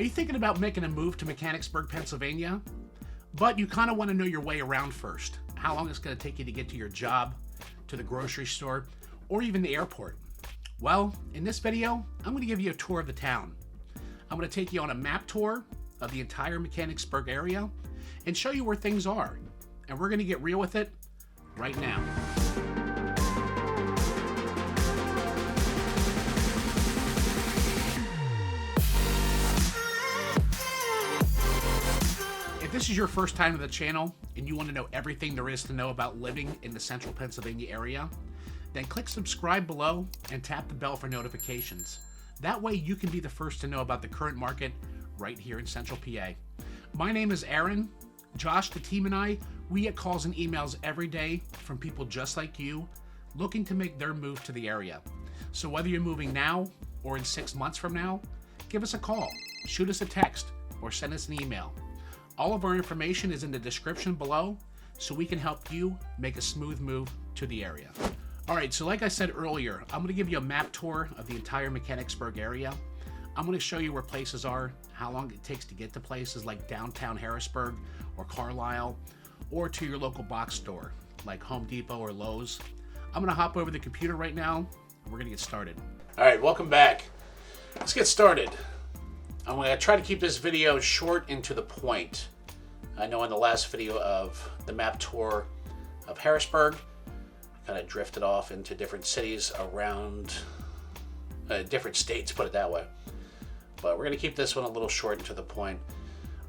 Are you thinking about making a move to Mechanicsburg, Pennsylvania? But you kind of want to know your way around first. How long it's going to take you to get to your job, to the grocery store, or even the airport? Well, in this video, I'm going to give you a tour of the town. I'm going to take you on a map tour of the entire Mechanicsburg area and show you where things are. And we're going to get real with it right now. If this is your first time to the channel and you want to know everything there is to know about living in the central Pennsylvania area, then click subscribe below and tap the bell for notifications. That way you can be the first to know about the current market right here in central PA. My name is Aaron. Josh, the team, and I, we get calls and emails every day from people just like you looking to make their move to the area. So whether you're moving now or in 6 months from now, give us a call, shoot us a text, or send us an email. All of our information is in the description below, so we can help you make a smooth move to the area. All right, so like I said earlier, I'm gonna give you a map tour of the entire Mechanicsburg area. I'm gonna show you where places are, how long it takes to get to places like downtown Harrisburg or Carlisle, or to your local box store like Home Depot or Lowe's. I'm gonna hop over the computer right now, and we're gonna get started. All right, welcome back. Let's get started. I'm going to try to keep this video short and to the point. I know in the last video of the map tour of Harrisburg, I kind of drifted off into different cities around, different states, put it that way. But we're going to keep this one a little short and to the point.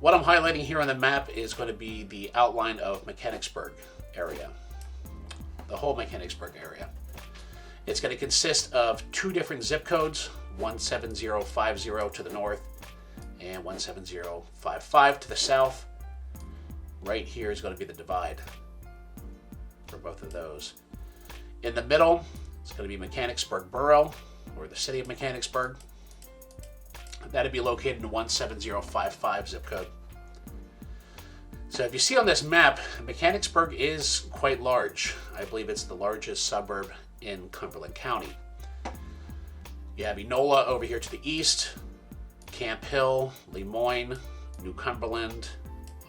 What I'm highlighting here on the map is going to be the outline of Mechanicsburg area, the whole Mechanicsburg area. It's going to consist of 2 different zip codes, 17050 to the north and 17055 to the south. Right here is going to be the divide for both of those. In the middle, it's going to be Mechanicsburg Borough, or the city of Mechanicsburg. That'd be located in 17055 zip code. So if you see on this map, Mechanicsburg is quite large. I believe it's the largest suburb in Cumberland County. You have Enola over here to the east, Camp Hill, Lemoyne, New Cumberland,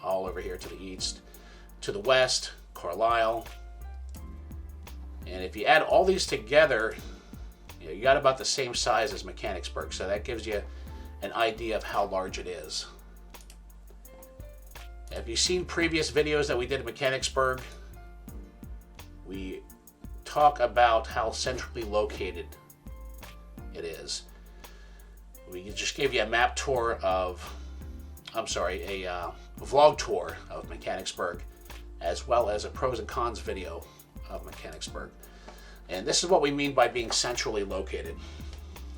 all over here to the east. To the west, Carlisle. And if you add all these together, you got about the same size as Mechanicsburg, so that gives you an idea of how large it is. Have you seen previous videos that we did in Mechanicsburg? We talk about how centrally located it is. We just gave you a map tour of, a vlog tour of Mechanicsburg, as well as a pros and cons video of Mechanicsburg. And this is what we mean by being centrally located.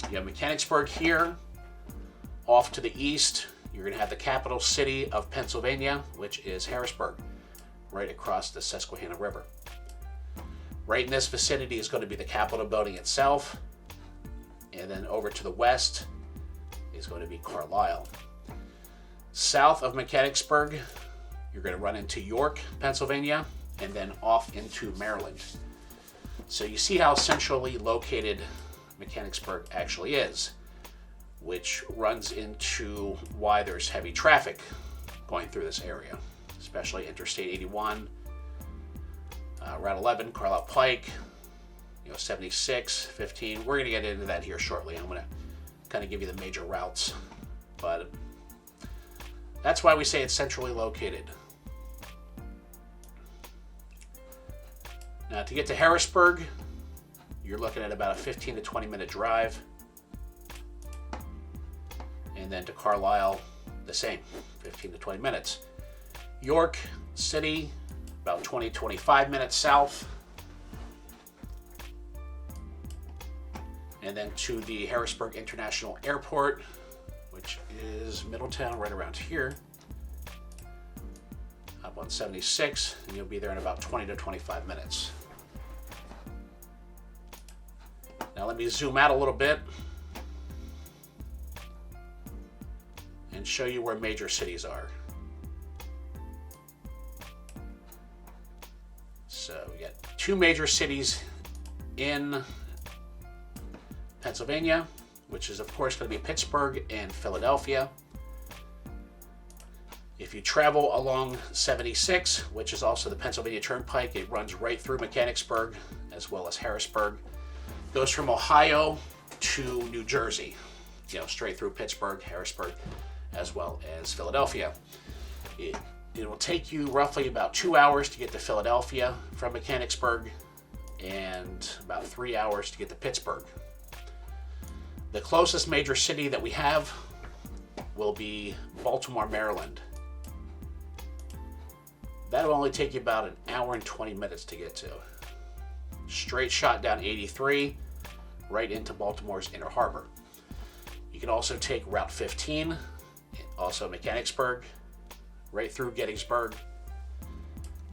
You have Mechanicsburg here. Off to the east, you're going to have the capital city of Pennsylvania, which is Harrisburg, right across the Susquehanna River. Right in this vicinity is going to be the Capitol building itself. And then over to the west is going to be Carlisle. South of Mechanicsburg, you're going to run into York, Pennsylvania, and then off into Maryland. So you see how centrally located Mechanicsburg actually is, which runs into why there's heavy traffic going through this area, especially Interstate 81, Route 11, Carlisle Pike, 76, 15. We're going to get into that here shortly. I'm going to kind of give you the major routes, but that's why we say it's centrally located. Now, to get to Harrisburg, you're looking at about a 15 to 20 minute drive. And then to Carlisle, the same, 15 to 20 minutes. York City, about 20, 25 minutes south. And then to the Harrisburg International Airport, which is Middletown, right around here. Up on 76, and you'll be there in about 20 to 25 minutes. Now let me zoom out a little bit and show you where major cities are. So we got 2 major cities in Pennsylvania, which is of course going to be Pittsburgh and Philadelphia. If you travel along 76, which is also the Pennsylvania Turnpike, it runs right through Mechanicsburg as well as Harrisburg. Goes from Ohio to New Jersey, straight through Pittsburgh, Harrisburg, as well as Philadelphia. It will take you roughly about 2 hours to get to Philadelphia from Mechanicsburg and about 3 hours to get to Pittsburgh. The closest major city that we have will be Baltimore, Maryland. That'll only take you about an hour and 20 minutes to get to. Straight shot down 83, right into Baltimore's Inner Harbor. You can also take Route 15, also Mechanicsburg, right through Gettysburg,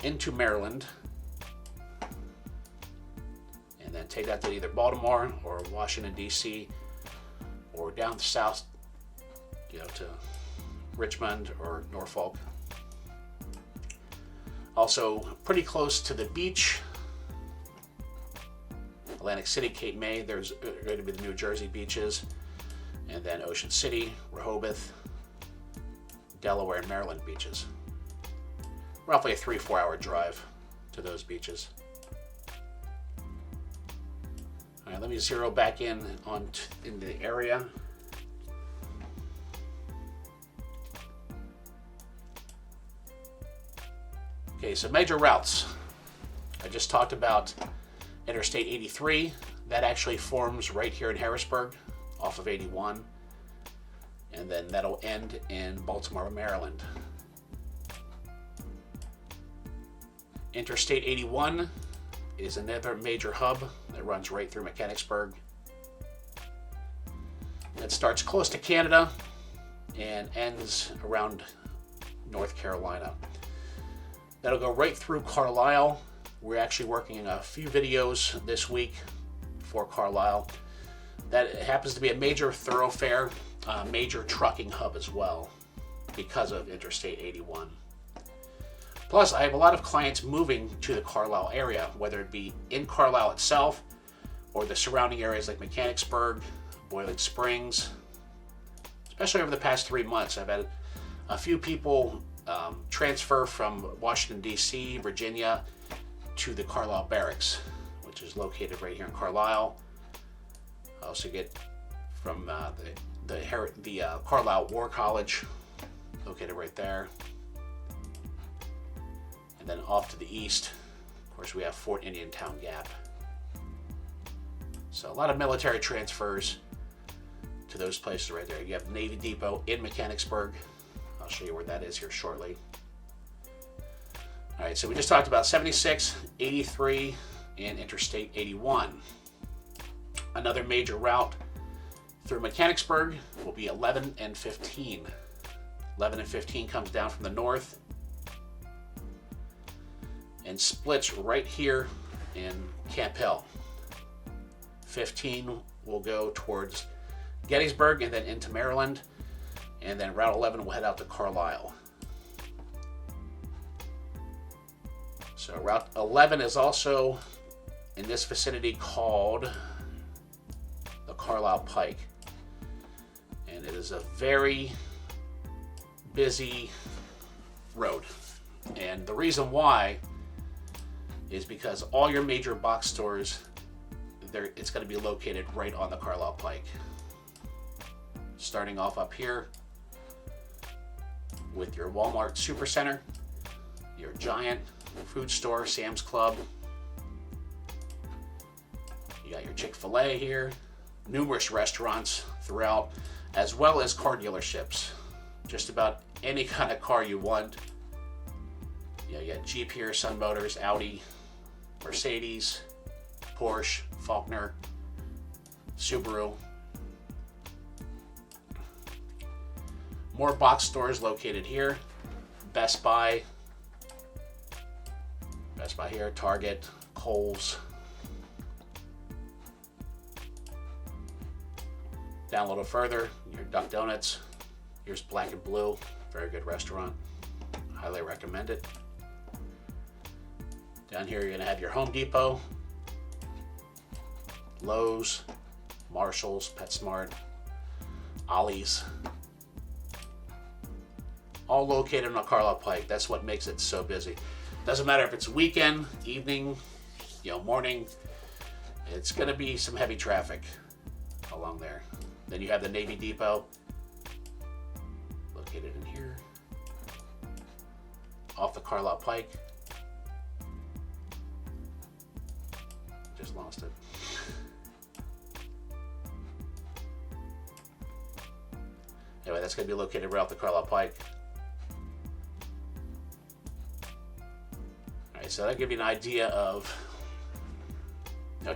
into Maryland, and then take that to either Baltimore or Washington, D.C., or down south, to Richmond or Norfolk. Also pretty close to the beach, Atlantic City, Cape May, there's going to be the New Jersey beaches, and then Ocean City, Rehoboth, Delaware, and Maryland beaches. Roughly a 3-4 hour drive to those beaches. All right, let me zero back in into the area. Okay, so major routes. I just talked about Interstate 83. That actually forms right here in Harrisburg off of 81. And then that'll end in Baltimore, Maryland. Interstate 81 is another major hub that runs right through Mechanicsburg. It starts close to Canada and ends around North Carolina. That'll go right through Carlisle. We're actually working on a few videos this week for Carlisle. That happens to be a major thoroughfare, major trucking hub as well because of Interstate 81. Plus, I have a lot of clients moving to the Carlisle area, whether it be in Carlisle itself or the surrounding areas like Mechanicsburg, Boiling Springs. Especially over the past 3 months, I've had a few people transfer from Washington, D.C., Virginia, to the Carlisle Barracks, which is located right here in Carlisle. I also get from the Carlisle War College, located right there. And then off to the east, of course, we have Fort Indian Town Gap. So a lot of military transfers to those places right there. You have Navy Depot in Mechanicsburg. I'll show you where that is here shortly. All right, so we just talked about 76, 83, and Interstate 81. Another major route through Mechanicsburg will be 11 and 15. 11 and 15 comes down from the north and splits right here in Camp Hill. 15 will go towards Gettysburg and then into Maryland, and then Route 11 will head out to Carlisle. So Route 11 is also in this vicinity called the Carlisle Pike, and it is a very busy road. And the reason why is because all your major box stores, it's going to be located right on the Carlisle Pike. Starting off up here with your Walmart Supercenter, your Giant food store, Sam's Club. You got your Chick-fil-A here, numerous restaurants throughout, as well as car dealerships. Just about any kind of car you want. You got Jeep here, Sun Motors, Audi, Mercedes, Porsche, Faulkner, Subaru. More box stores located here. Best Buy here, Target, Kohl's. Down a little further, your Duck Donuts. Here's Black and Blue, very good restaurant. Highly recommend it. Down here, you're gonna have your Home Depot, Lowe's, Marshall's, PetSmart, Ollie's. all located on Carlisle Pike. That's what makes it so busy. Doesn't matter if it's weekend, evening, morning. It's going to be some heavy traffic along there. Then you have the Navy Depot, located in here, off the Carlisle Pike. Just lost it. Anyway, that's going to be located right off the Carlisle Pike. Alright, so that'll give you an idea of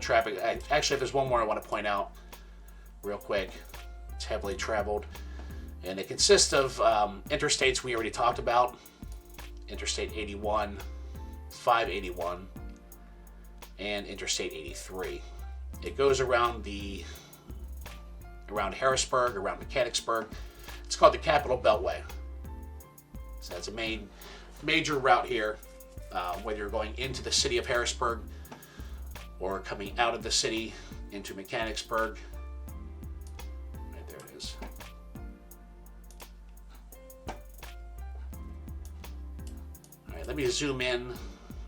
traffic. Actually, there's one more I want to point out real quick. It's heavily traveled. And it consists of interstates we already talked about. Interstate 81, 581, and Interstate 83. It goes around Harrisburg, around Mechanicsburg. It's called the Capital Beltway. So that's a major route here, whether you're going into the city of Harrisburg or coming out of the city into Mechanicsburg. Right there it is. All right, let me zoom in.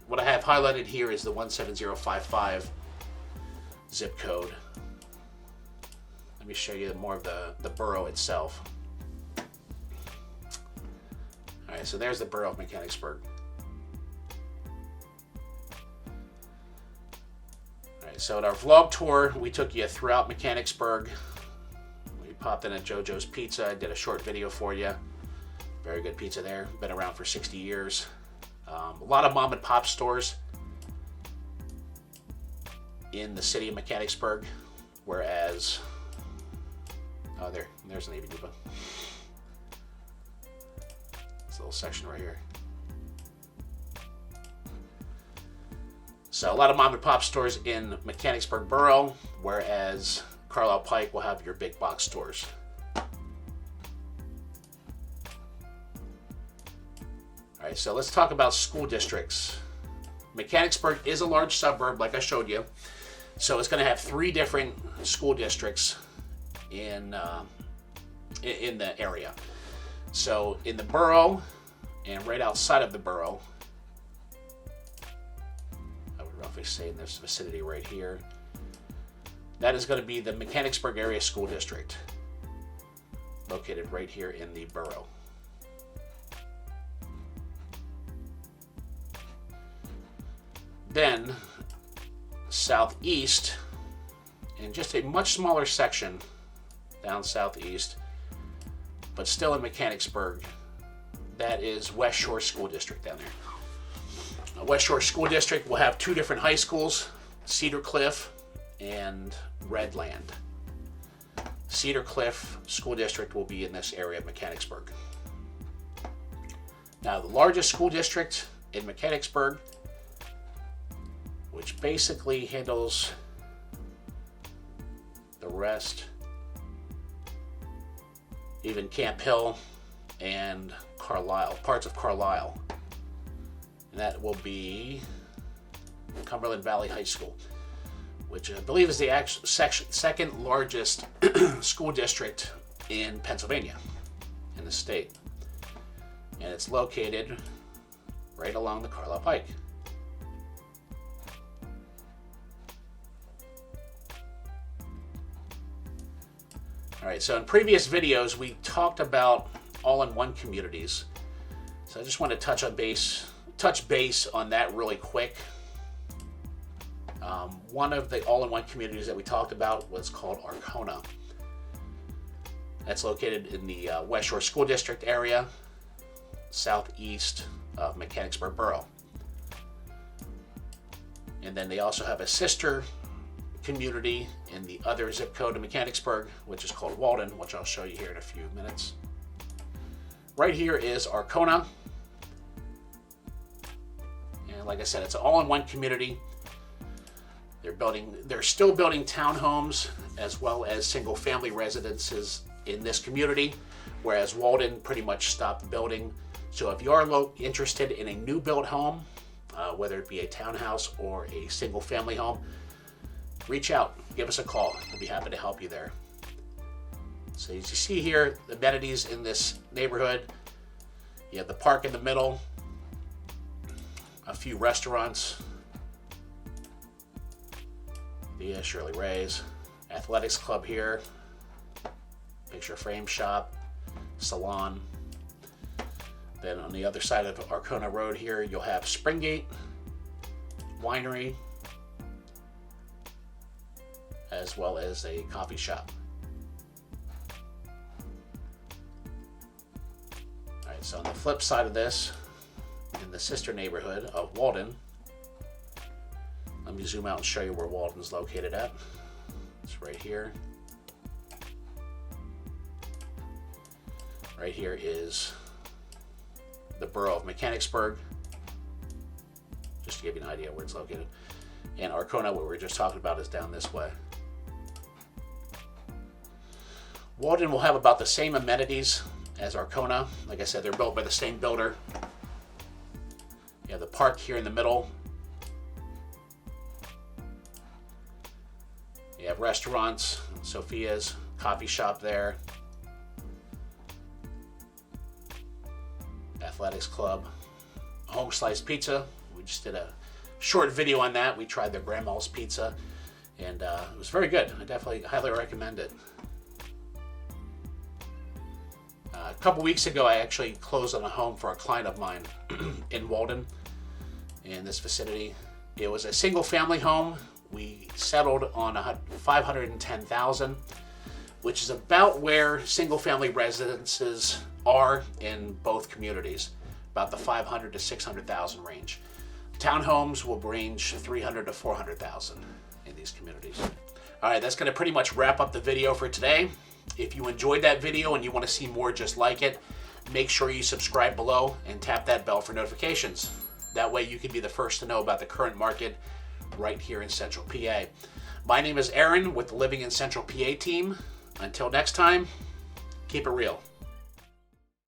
What I have highlighted here is the 17055 zip code. Let me show you more of the borough itself. All right, so there's the borough of Mechanicsburg. All right, so in our vlog tour, we took you throughout Mechanicsburg. We popped in at JoJo's Pizza. I did a short video for you. Very good pizza there. Been around for 60 years. A lot of mom and pop stores in the city of Mechanicsburg, whereas there's the Navy Depot. This little section right here. So a lot of mom and pop stores in Mechanicsburg Borough, whereas Carlisle Pike will have your big box stores. All right, so let's talk about school districts. Mechanicsburg is a large suburb, like I showed you. So it's going to have 3 different school districts in the area. So in the borough and right outside of the borough, I would roughly say in this vicinity right here, that is going to be the Mechanicsburg Area School District, located right here in the borough. Then southeast, in just a much smaller section down southeast, but still in Mechanicsburg, that is West Shore School District down there. West Shore School District will have 2 different high schools, Cedar Cliff and Redland. Cedar Cliff School District will be in this area of Mechanicsburg. Now, the largest school district in Mechanicsburg, which basically handles the rest, even Camp Hill and Carlisle, parts of Carlisle. And that will be Cumberland Valley High School, which I believe is the second largest school district in Pennsylvania, in the state. And it's located right along the Carlisle Pike. All right, so in previous videos, we talked about all-in-one communities. So I just want to touch base on that really quick. One of the all-in-one communities that we talked about was called Arcona. That's located in the West Shore School District area, southeast of Mechanicsburg Borough. And then they also have a sister community in the other zip code of Mechanicsburg, which is called Walden, which I'll show you here in a few minutes. Right here is Arcona. And like I said, it's an all-in-one community. They're still building townhomes as well as single-family residences in this community, whereas Walden pretty much stopped building. So if you are interested in a new built home, whether it be a townhouse or a single-family home, reach out, give us a call. We'll be happy to help you there. So as you see here, the amenities in this neighborhood, You have the park in the middle, a few restaurants, the Shirley Ray's, athletics club here, picture frame shop, salon. Then on the other side of Arcona Road here, you'll have Springgate Winery, as well as a coffee shop. All right, so on the flip side of this, in the sister neighborhood of Walden, let me zoom out and show you where Walden's located at. It's right here. Right here is the borough of Mechanicsburg, just to give you an idea where it's located. And Arcona, what we were just talking about, is down this way. Walden will have about the same amenities as Arcona. Like I said, they're built by the same builder. You have the park here in the middle. You have restaurants, Sophia's, coffee shop there, athletics club, home sliced pizza. We just did a short video on that. We tried their grandma's pizza, and it was very good. I definitely highly recommend it. A couple weeks ago, I actually closed on a home for a client of mine in Walden, in this vicinity. It was a single family home. We settled on $510,000, which is about where single family residences are in both communities, about the $500,000 to $600,000 range. Townhomes will range $300,000 to $400,000 in these communities. All right, that's going to pretty much wrap up the video for today. If you enjoyed that video and you want to see more just like it, make sure you subscribe below and tap that bell for notifications. That way you can be the first to know about the current market right here in Central PA. My name is Aaron with the Living in Central PA team. Until next time, keep it real.